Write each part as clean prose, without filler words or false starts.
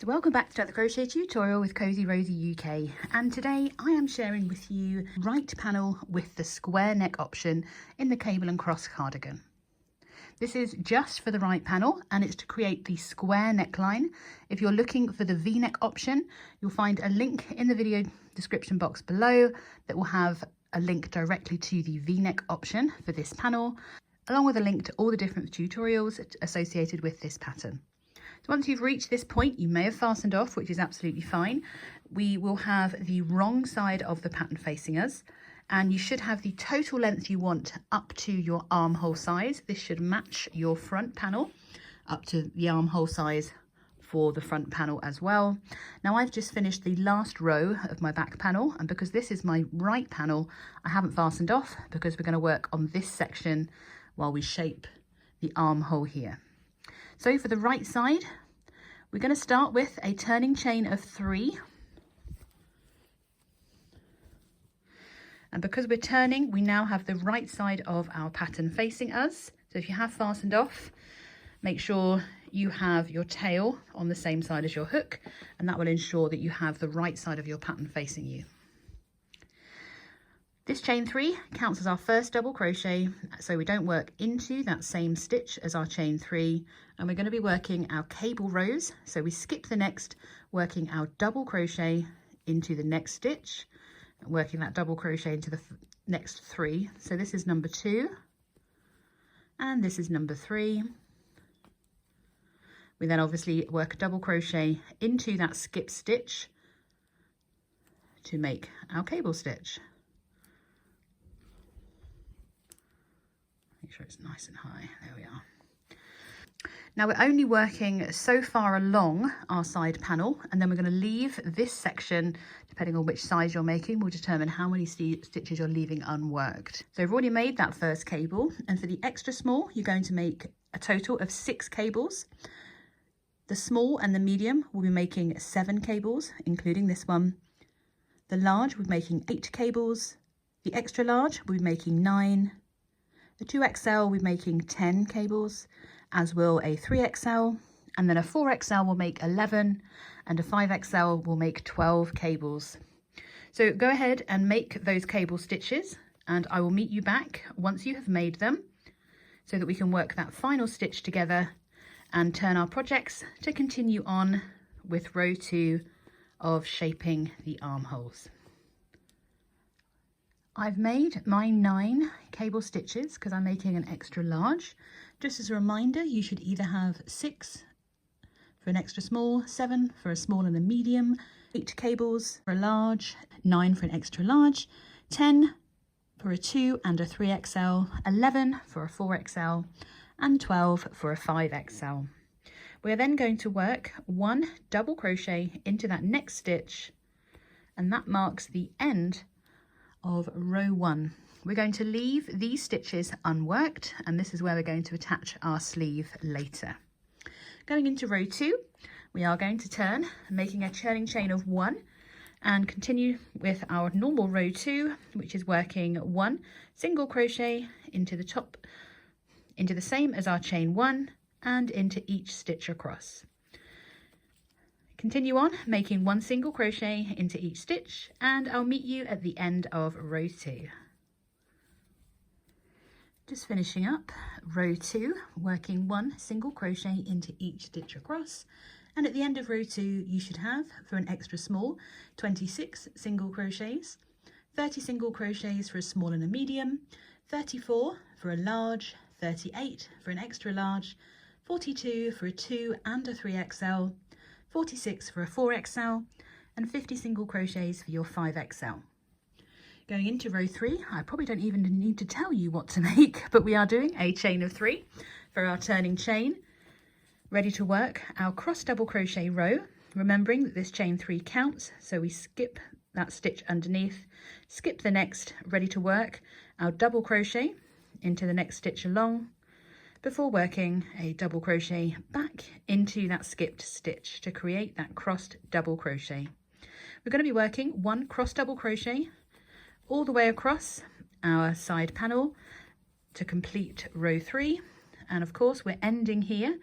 Welcome back to the crochet tutorial with Cozy Rosie UK, and today I am sharing with you right panel with the square neck option in the cable and cross cardigan. This is just for the right panel and it's to create the square neckline. If you're looking for the V-neck option, you'll find a link in the video description box below that will have a link directly to the V-neck option for this panel, along with a link to all the different tutorials associated with this pattern. So once you've reached this point, you may have fastened off, which is absolutely fine. We will have the wrong side of the pattern facing us, and you should have the total length you want up to your armhole size. This should match your front panel up to the armhole size for the front panel as well. Now I've just finished the last row of my back panel, and because this is my right panel, I haven't fastened off because we're going to work on this section while we shape the armhole here. So for the right side, we're going to start with a turning chain of 3. And because we're turning, we now have the right side of our pattern facing us. So if you have fastened off, make sure you have your tail on the same side as your hook, and that will ensure that you have the right side of your pattern facing you. This chain 3 counts as our first double crochet, so we don't work into that same stitch as our chain 3, and we're going to be working our cable rows. So we skip the next, working our double crochet into the next stitch, working that double crochet into the next 3. So this is number 2 and this is number 3. We then obviously work a double crochet into that skip stitch to make our cable stitch. Make sure it's nice and high. There we are. Now we're only working so far along our side panel, and then we're going to leave this section. Depending on which size you're making will determine how many stitches you're leaving unworked. So we've already made that first cable, and for the extra small you're going to make a total of 6 cables. The small and the medium will be making 7 cables, including this one. The large will be making 8 cables. The extra large will be making 9. The 2XL will be making 10 cables, as will a 3XL, and then a 4XL will make 11, and a 5XL will make 12 cables. So go ahead and make those cable stitches, and I will meet you back once you have made them, so that we can work that final stitch together and turn our projects to continue on with row 2 of shaping the armholes. I've made my 9 cable stitches because I'm making an extra large. Just as a reminder, you should either have 6 for an extra small, 7 for a small and a medium, 8 cables for a large, 9 for an extra large, 10 for a 2 and a 3XL, 11 for a 4XL, and 12 for a 5XL. We're then going to work 1 double crochet into that next stitch, and that marks the end of row 1. We're going to leave these stitches unworked, and this is where we're going to attach our sleeve later. Going into row 2, we are going to turn, making a turning chain of 1, and continue with our normal row 2, which is working 1 single crochet into the top, into the same as our chain 1, and into each stitch across. Continue on making 1 single crochet into each stitch, and I'll meet you at the end of row 2. Just finishing up row 2, working 1 single crochet into each stitch across, and at the end of row 2 you should have, for an extra small, 26 single crochets, 30 single crochets for a small and a medium, 34 for a large, 38 for an extra large, 42 for a 2 and a 3XL, 46 for a 4XL, and 50 single crochets for your 5XL. Going into row 3, I probably don't even need to tell you what to make, but we are doing a chain of 3 for our turning chain, ready to work our cross double crochet row, remembering that this chain 3 counts, so we skip that stitch underneath, skip the next, ready to work our double crochet into the next stitch along, before working a double crochet back into that skipped stitch to create that crossed double crochet. We're going to be working 1 cross double crochet all the way across our side panel to complete row 3, and of course we're ending here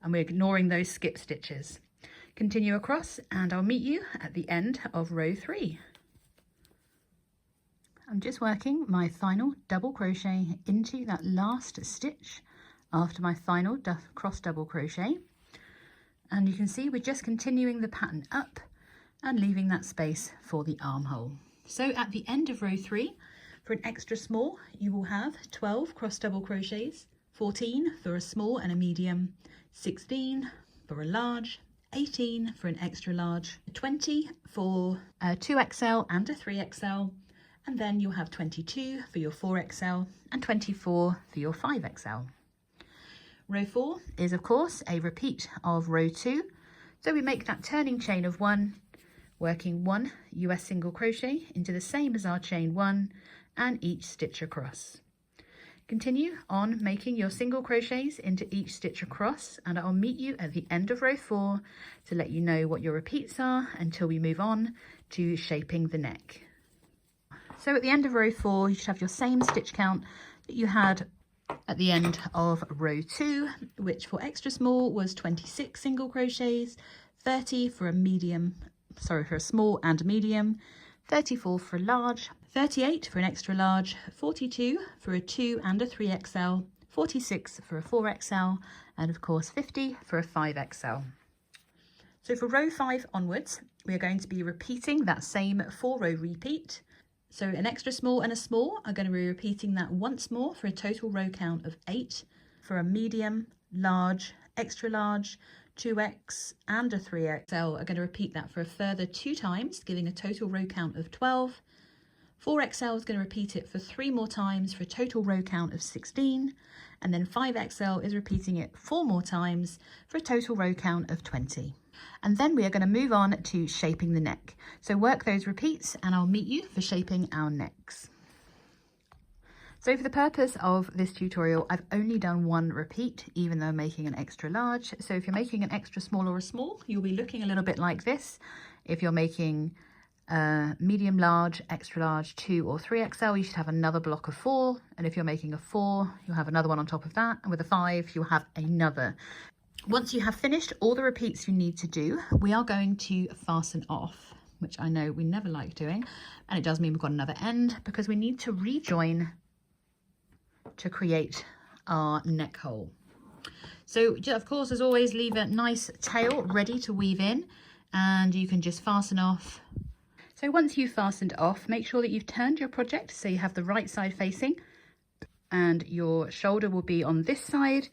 and we're ignoring those skip stitches. Continue across and I'll meet you at the end of row 3. I'm just working my final double crochet into that last stitch after my final cross double crochet, and you can see we're just continuing the pattern up and leaving that space for the armhole. So at the end of row 3, for an extra small, you will have 12 cross double crochets, 14 for a small and a medium, 16 for a large, 18 for an extra large, 20 for a 2XL and a 3XL, and then you'll have 22 for your 4XL and 24 for your 5XL. Row 4 is of course a repeat of row 2, so we make that turning chain of 1, working 1 US single crochet into the same as our chain 1 and each stitch across. Continue on making your single crochets into each stitch across, and I'll meet you at the end of row 4 to let you know what your repeats are until we move on to shaping the neck. So at the end of row 4, you should have your same stitch count that you had at the end of row 2, which for extra small was 26 single crochets, 30 for a small and medium, 34 for a large, 38 for an extra large, 42 for a 2 and a 3XL, 46 for a 4XL, and of course 50 for a 5XL. So for row 5 onwards, we are going to be repeating that same 4-row repeat. So an extra small and a small are going to be repeating that once more for a total row count of 8. For a medium, large, extra large, 2X and a 3XL are going to repeat that for a further 2 times, giving a total row count of 12. 4XL is going to repeat it for 3 more times for a total row count of 16. And then 5XL is repeating it 4 more times for a total row count of 20. And then we are going to move on to shaping the neck. So work those repeats and I'll meet you for shaping our necks. So for the purpose of this tutorial, I've only done 1 repeat, even though I'm making an extra large. So if you're making an extra small or a small, you'll be looking a little bit like this. If you're making medium large, extra large, 2 or 3XL, you should have another block of 4. And if you're making a 4, you'll have another one on top of that. And with a 5, you'll have another. Once you have finished all the repeats you need to do, we are going to fasten off, which I know we never like doing. And it does mean we've got another end because we need to rejoin to create our neck hole. So of course, as always, leave a nice tail ready to weave in, and you can just fasten off. So once you've fastened off, make sure that you've turned your project so you have the right side facing, and your shoulder will be on this side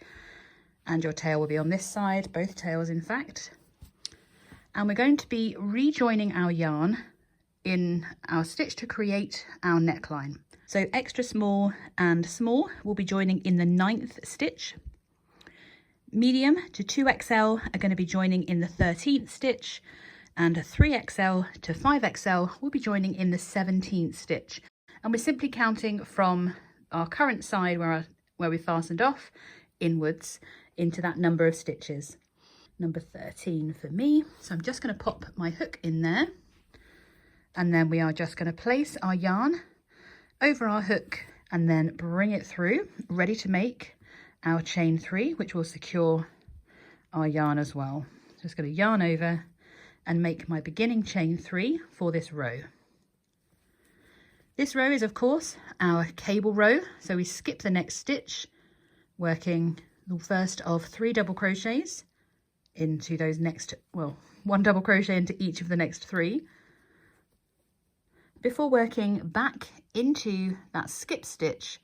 and your tail will be on this side, both tails in fact. And we're going to be rejoining our yarn in our stitch to create our neckline. So extra small and small will be joining in the 9th stitch. Medium to 2XL are going to be joining in the 13th stitch, and 3XL to 5XL will be joining in the 17th stitch. And we're simply counting from our current side where we fastened off inwards into that number of stitches. Number 13 for me. So I'm just going to pop my hook in there, and then we are just going to place our yarn over our hook and then bring it through, ready to make our chain 3, which will secure our yarn as well. Just going to yarn over and make my beginning chain 3 for this row. This row is of course our cable row, so we skip the next stitch, working the first of 3 double crochets into those next, 1 double crochet into each of the next 3, before working back into that skip stitch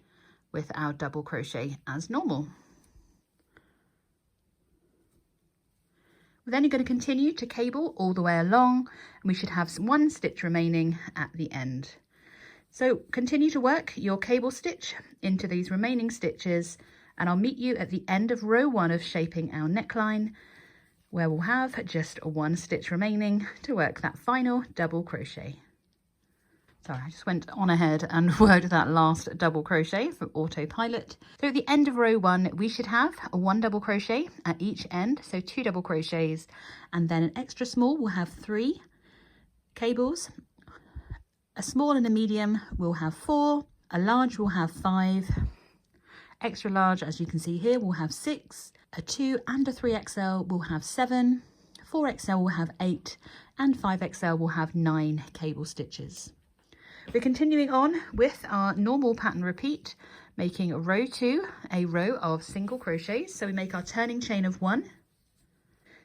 with our double crochet as normal. We're then going to continue to cable all the way along, and we should have 1 stitch remaining at the end. So continue to work your cable stitch into these remaining stitches, and I'll meet you at the end of row 1 of shaping our neckline, where we'll have just 1 stitch remaining to work that final double crochet. Sorry, I just went on ahead and worked that last double crochet for autopilot. So at the end of row 1, we should have 1 double crochet at each end, so 2 double crochets, and then an extra small will have 3 cables. A small and a medium will have 4, a large will have 5, extra large, as you can see here, will have 6, a 2 and a 3XL will have 7, 4XL will have 8, and 5XL will have 9 cable stitches. We're continuing on with our normal pattern repeat, making row 2 a row of single crochets. So we make our turning chain of 1.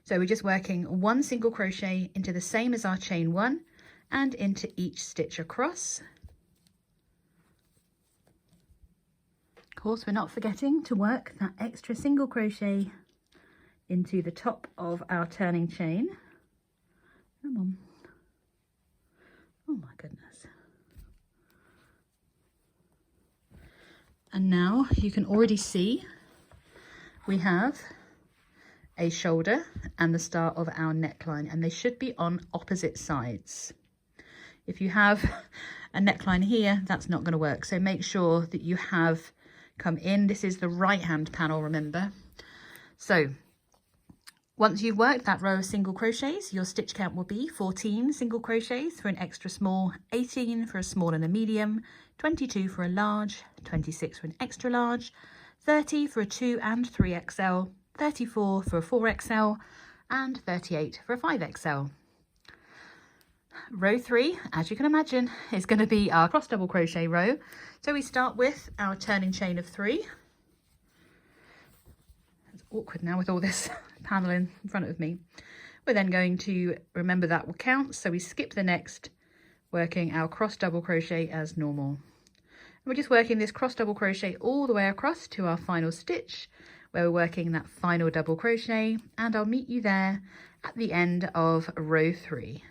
So we're just working 1 single crochet into the same as our chain 1 and into each stitch across. Of course, we're not forgetting to work that extra single crochet into the top of our turning chain. Come on. Oh my goodness. And now you can already see we have a shoulder and the start of our neckline, and they should be on opposite sides. If you have a neckline here, that's not going to work. So make sure that you have come in. This is the right hand panel, remember. So once you've worked that row of single crochets, your stitch count will be 14 single crochets for an extra small, 18 for a small and a medium, 22 for a large, 26 for an extra large, 30 for a 2 and 3XL, 34 for a 4XL, and 38 for a 5XL. Row 3, as you can imagine, is going to be our cross double crochet row. So we start with our turning chain of 3. It's awkward now with all this panel in front of me. We're then going to remember that will count, so we skip the next, working our cross double crochet as normal. And we're just working this cross double crochet all the way across to our final stitch, where we're working that final double crochet, and I'll meet you there at the end of row 3.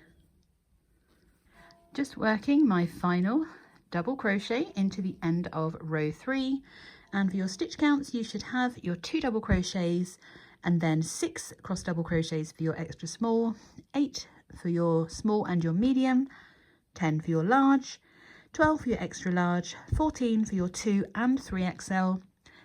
Just working my final double crochet into the end of row 3, and for your stitch counts you should have your 2 double crochets and then 6 cross double crochets for your extra small, 8 for your small and your medium, 10 for your large, 12 for your extra large, 14 for your 2 and 3XL,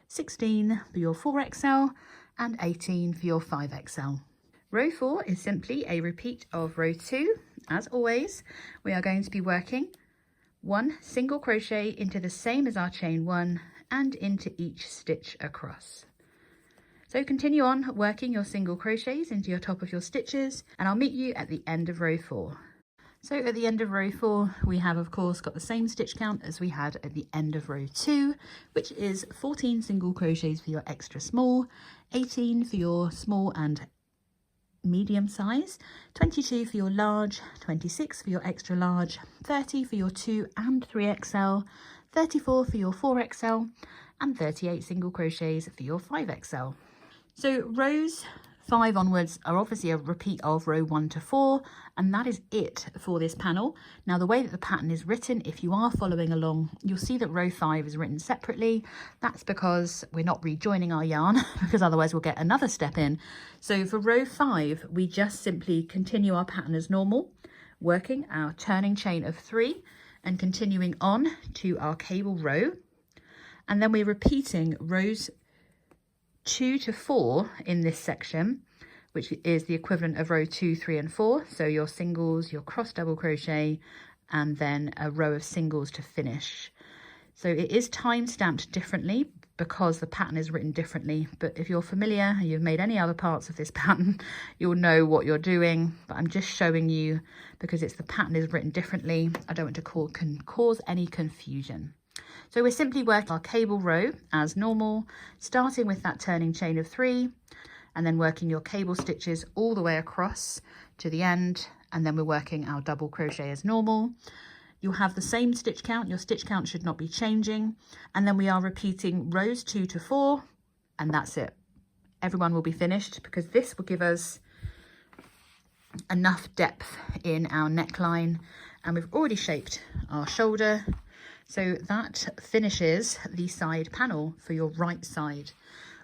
16 for your 4XL, and 18 for your 5XL. Row 4 is simply a repeat of row 2. As always, we are going to be working 1 single crochet into the same as our chain 1 and into each stitch across. So continue on working your single crochets into your top of your stitches, and I'll meet you at the end of row 4. So at the end of row 4, we have of course got the same stitch count as we had at the end of row 2, which is 14 single crochets for your extra small, 18 for your small and medium size, 22 for your large, 26 for your extra large, 30 for your 2 and 3XL, 34 for your 4XL, and 38 single crochets for your 5XL. So rows 5 onwards are obviously a repeat of row 1 to 4, and that is it for this panel. Now the way that the pattern is written, if you are following along, you'll see that row 5 is written separately. That's because we're not rejoining our yarn, because otherwise we'll get another step in. So for row 5, we just simply continue our pattern as normal, working our turning chain of 3 and continuing on to our cable row. And then we're repeating rows 2 to 4 in this section, which is the equivalent of row 2, 3 and 4. So your singles, your cross double crochet, and then a row of singles to finish. So it is time stamped differently because the pattern is written differently, but if you're familiar and you've made any other parts of this pattern, you'll know what you're doing. But I'm just showing you because the pattern is written differently. I don't want to cause any confusion. So we're simply working our cable row as normal, starting with that turning chain of 3 and then working your cable stitches all the way across to the end, and then we're working our double crochet as normal. You'll have the same stitch count, your stitch count should not be changing, and then we are repeating rows 2 to 4, and that's it. Everyone will be finished because this will give us enough depth in our neckline, and we've already shaped our shoulder. So that finishes the side panel for your right side.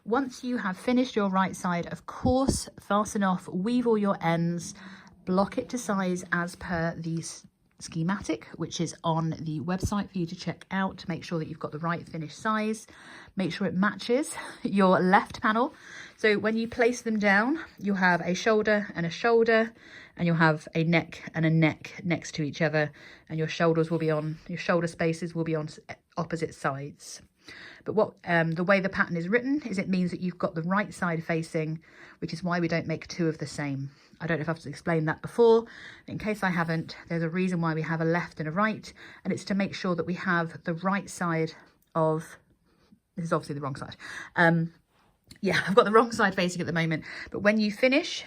Once you have finished your right side, of course, fasten off, weave all your ends, block it to size as per the schematic, which is on the website for you to check out to make sure that you've got the right finished size. Make sure it matches your left panel. So when you place them down, you'll have a shoulder, and you'll have a neck and a neck next to each other, and your shoulders will be on, your shoulder spaces will be on opposite sides. But what the way the pattern is written is it means that you've got the right side facing, which is why we don't make two of the same. I don't know if I've explained that before. In case I haven't, there's a reason why we have a left and a right, and it's to make sure that we have the right side of, this is obviously the wrong side. Yeah, I've got the wrong side facing at the moment, but when you finish,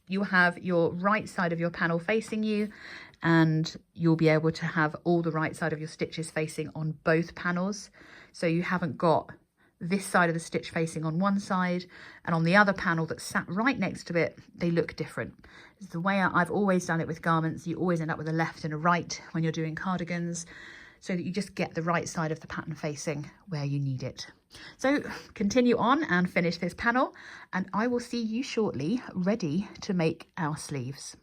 you have your right side of your panel facing you, and you'll be able to have all the right side of your stitches facing on both panels. So you haven't got this side of the stitch facing on one side, and on the other panel that's sat right next to it, they look different. It's the way I've always done it with garments. You always end up with a left and a right when you're doing cardigans, so that you just get the right side of the pattern facing where you need it. So continue on and finish this panel, and I will see you shortly ready to make our sleeves.